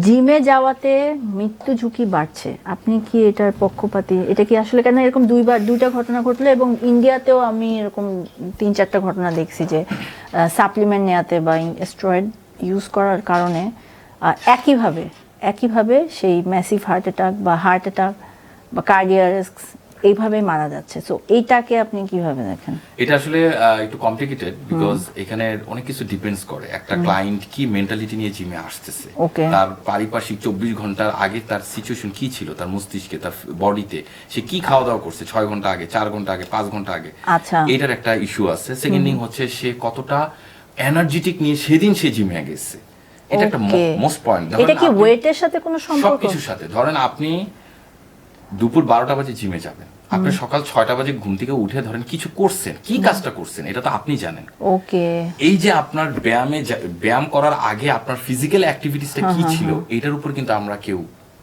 জিমে যাওয়াতে মৃত্যু ঝুঁকি বাড়ছে, আপনি কি এটার পক্ষপাতী? এটা কি আসলে কেন এরকম দুইটা ঘটনা ঘটলো, এবং ইন্ডিয়াতেও আমি এরকম 3-4টা ঘটনা দেখছি যে সাপ্লিমেন্ট নেওয়াতে বা স্টেরয়েড ইউজ করার কারণে একইভাবে একইভাবে সেই ম্যাসিভ হার্ট অ্যাটাক বা কার্ডিয়াক অ্যারেস্ট এইভাবে মারা যাচ্ছে। সো এইটাকে আপনি কিভাবে দেখেন? এটা আসলে একটু কমপ্লিকেটেড, বিকজ এখানে অনেক কিছু ডিপেন্ডস করে একটা ক্লায়েন্ট কি মেন্টালিটি নিয়ে জিমে আসতেছে, তার পারিপার্শ্বিক 24 ঘন্টার আগে তার সিচুয়েশন কি ছিল, তার মস্তিষ্কে, তার বডিতে, সে কি খাওয়া দাওয়া করছে 6 ঘন্টা আগে, 4 ঘন্টা আগে, 5 ঘন্টা আগে। আচ্ছা, এটার একটা ইস্যু আছে। সেকেন্ড থিং হচ্ছে সে কতটা এনার্জেটিক নিয়ে সেদিন সে জিমে গেছে, এটা একটা মোস্ট পয়েন্ট। এটা কি ওয়েটের সাথে কোনো সম্পর্ক? সবকিছুর সাথে। ধরেন আপনি দুপুর 12টা বাজে জিমে যাবেন, আপনি সকাল 6টা বাজে ঘুম থেকে উঠে ধরেন কিছু করছেন, কি কাজটা করছেন এটা তো আপনি জানেন। ওকে, এই যে আপনার ব্যায়াম করার আগে আপনার ফিজিক্যাল অ্যাক্টিভিটিসটা কি ছিল, এটার উপর কিন্তু আমরা কেউ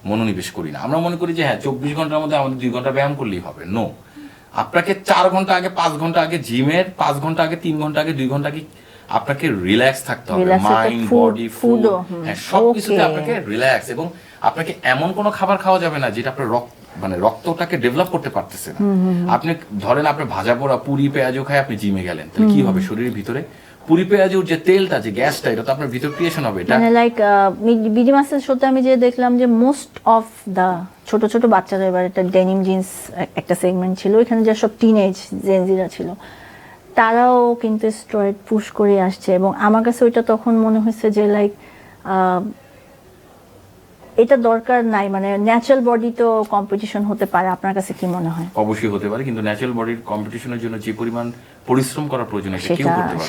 মনোনিবেশ করি না। আমরা মনে করি যে হ্যাঁ 24 ঘন্টার মধ্যে আমাদের 2 ঘন্টা ব্যায়াম করলেই হবে। নো, আপনাকে 4 ঘন্টা আগে, 5 ঘন্টা আগে, জিমের 5 ঘন্টা আগে, 3 ঘন্টা আগে, 2 ঘন্টা আগে আপনাকে রিল্যাক্স থাকতে হবে। মাইন্ড, বডি, ফুড, হ্যাঁ সবকিছুতে আপনাকে রিল্যাক্স, এবং আপনাকে এমন কোনো খাবার খাওয়া যাবে না যেটা আপনার রক্তটাকে ডেভেলপ করতে পারতেছে না। আপনি ধরেন আপনি ভাজা পোড়া পুরি পেঁয়াজও খায় আপনি জিমে গেলেন, তাহলে কি হবে শরীরের ভিতরে? পুরি পেঁয়াজের যে তেলটা, যে গ্যাসটা, এটা তো আপনার ভিতর ক্রিয়েশন হবে। এটা মানে লাইক বিডি মাসের শোতে আমি যে দেখলাম যে মোস্ট অফ দা ছোট ছোট বাচ্চারা, এবার একটা ডেনিম জিন্স একটা সেগমেন্ট ছিল, এখানে যে সব টিনেজ জেনজিরা ছিল, তারাও কিন্তু স্টেরয়েড পুশ করে আসছে। এবং আমার কাছে ওইটা তখন মনে হয়েছে যে লাইক এটা দরকার নাই, মানে ন্যাচারাল বডি তো কম্পিটিশন হতে পারে। আপনার কাছে কি মনে হয়? অবশ্যই হতে পারে, কিন্তু ন্যাচারাল বডির কম্পিটিশনের জন্য যে পরিমাণ পরিশ্রম করার প্রয়োজন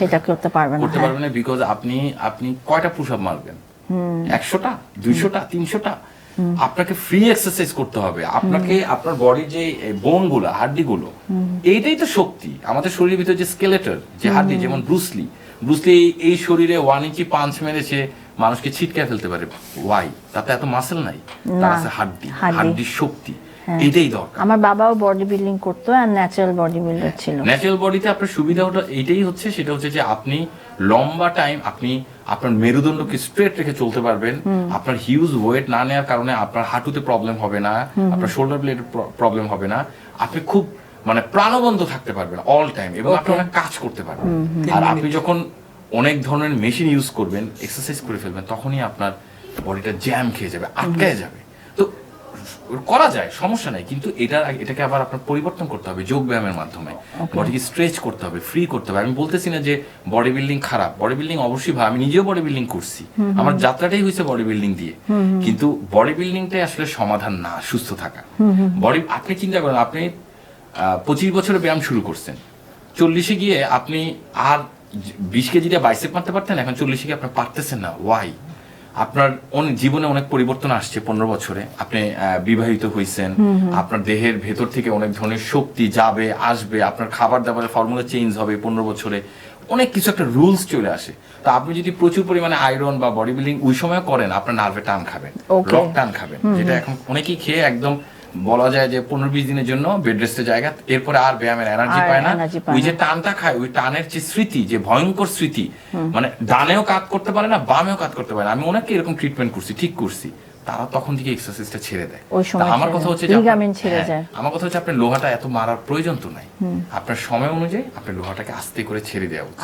সেটা করতে পারবে না, বিকজ আপনি কয়টা পুশ আপ মারবেন? 100টা, 200টা, 300টা? আপনাকে ফ্রি এক্সারসাইজ করতে হবে। আপনাকে আপনার বডির যে বোন গুলো, হাড্ডি গুলো, এইটাই তো শক্তি। আমাদের শরীরের ভিতরে যে স্কেলেটর, যে হাড্ডি, যেমন ব্রুসলি এই শরীরে 1 ইঞ্চি পাঞ্চ মেরেছে মানুষকে ছিটকে ফেলতে পারে। ওয়াই? তাতে এত মাসেল নাই, তার আছে হাড্ডির শক্তি। এটাই দরকার। আমার বাবাও বডি বিল্ডিং করতো আর ন্যাচারাল বডি বিল্ডার ছিল। ন্যাচারাল বডিতে আপনার সুবিধাটা এইটাই হচ্ছে, সেটা হচ্ছে যে আপনি লম্বা টাইম আপনি আপনার মেরুদণ্ডকে স্ট্রেট রেখে চলতে পারবেন। আপনার হিউজ ওয়েট না নেওয়ার কারণে আপনার হাঁটুতে প্রবলেম হবে না, আপনার শোল্ডার ব্লেডের প্রবলেম হবে না। আপনি খুব প্রাণবন্ত থাকতে পারবেন অল টাইম, এবং আপনি অনেক কাজ করতে পারবেন। আর আপনি যখন অনেক ধরনের মেশিন ইউজ করবেন, এক্সারসাইজ করে ফেলবেন, তখনই আপনার বডিটা জ্যাম খেয়ে যাবে, আটকায় যাবে। তো করা যায়, সমস্যা নাই, কিন্তু এটাকে আবার আপনার পরিবর্তন করতে হবে যোগ ব্যায়ামের মাধ্যমে। বডিকে স্ট্রেচ করতে হবে, ফ্রি করতে হবে। আমি বলতেছি না যে বডি বিল্ডিং খারাপ, বডি বিল্ডিং অবশ্যই ভালো। আমি নিজেও বডি বিল্ডিং করছি, আমার যাত্রাটাই হয়েছে বডি বিল্ডিং দিয়ে। কিন্তু বডি বিল্ডিংটাই আসলে সমাধান না সুস্থ থাকা। আপনি চিন্তা করেন, আপনি 25 বছরে ব্যায়াম শুরু করছেন, 40-এ গিয়ে আপনি আর 20 কেজিটা বাইসেপ মারতে পারতেন, এখন 40-এ গিয়ে আপনি পারতেছেন না। ওয়াই? আপনার জীবনে অনেক পরিবর্তন আসছে 15 বছরে। আপনি বিবাহিত হয়েছেন, আপনার দেহের ভেতর থেকে অনেক ধরনের শক্তি যাবে আসবে, আপনার খাবার দাবারের ফর্মুলা চেঞ্জ হবে 15 বছরে, অনেক কিছু একটা রুলস চলে আসে। তো আপনি যদি প্রচুর পরিমাণে আয়রন বা বডি বিল্ডিং ওই সময় করেন, আপনার নার্ভে টান খাবেন, রক টান খাবেন, যেটা এখন অনেকেই খেয়ে একদম বলা যায় যে 15-20 দিনের জন্য বেড রেস্টে জায়গা, এরপরে আর ব্যায়ামের এনার্জি পায় না। ওই যে টানটা খায়, ওই টানের যে স্মৃতি, যে ভয়ঙ্কর স্মৃতি, ডানেও কাজ করতে পারে না, বামেও কাজ করতে পারে না। আমি অনেককে এরকম ট্রিটমেন্ট করছি, ঠিক করছি, তারা তখন থেকে এক্সারসাইজটা ছেড়ে দেয়। আমার কথা হচ্ছে আপনার লোহাটা এত মারার প্রয়োজন তো নাই। আপনার সময় অনুযায়ী আপনার লোহাটাকে আস্তে করে ছেড়ে দেওয়া উচিত।